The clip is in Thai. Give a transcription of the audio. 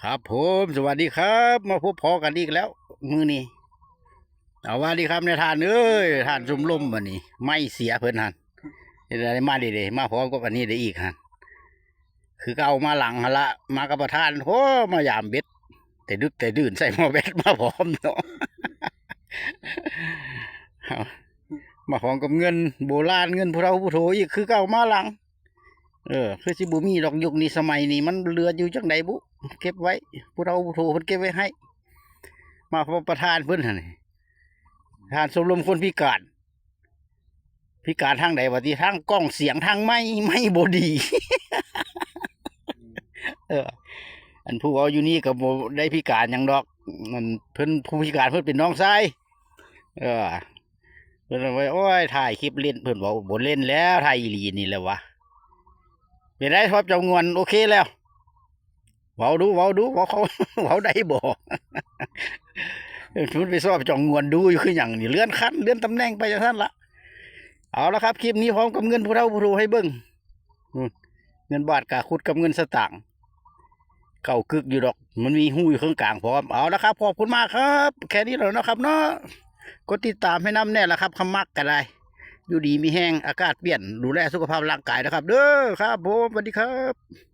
ครับผมสวัสดีครับมาพบพอกันอีกแล้วมือนี้เอาว่าดีครับในทานเอ้ยทานซุ่มลมวันนี้ไม่เสียเพิ่นหันเดี๋ยวได้มาดีๆมาพร้อมกับอันนี้ได้อีกฮะคือก็เอามาหลังหนละมากับประธานโอ้มายามเบ็ดแต่ดึกแต่ดื่นใส่หม้อเบ็ดมาพร้อมเนาะเอามาพร้อมกับเงินโบราณเงินผู้เราผู้โถอีกคือก็เอามาหลังคือสิบุมีดอกยุคนี้สมัยนี้มันเรืออยู่จังใดบุเก็บไว้ผู้เราผู้โถเพิ่นเก็บไว้ให้ มาพบประธานเพื่อนหั่นนี่ประธานชมรมคนพิการพิการทางใดวะที่ทางกล้องเสียงทางไม่บดี เอออันผู้เอาอยู่นี่กับโบได้พิการอย่างดอกมันเพิ่นผู้พิการเพิ่นเป็นน้องชายเออเพิ่นเอาไว้โอ้ยถ่ายคลิปเล่นเพิ่นบอกบ่เล่นแล้วถ่ายอีหลีนี่แหละวะเป็นไรครับเจ้างวนโอเคแล้วเว้าดูเว้าเขาเว้าได้บ่ชุดไปสอบจองงวนดูอยู่คืออย่างนี่เลื่อนขั้นเลื่อนตำแหน่งไปอย่างนั้นละเอาละครับคลิปนี้พร้อมกับเงินผู้เฒ่าผู้รู้ให้เบิ้งเงินบาทกาคุดกับเงินสตางค์เก่ากึกอยู่ดอกมันมีหูอยู่ข้างกลางพร้อมเอาละครับขอบคุณมากครับแค่นี้แล้วนะครับเนาะกดติดตามให้น้ำแน่ละครับคำมักกันได้อยู่ดีมีแห้งอากาศเปลี่ยนดูแลสุขภาพร่างกายนะครับเด้อครับผมสวัสดีครับ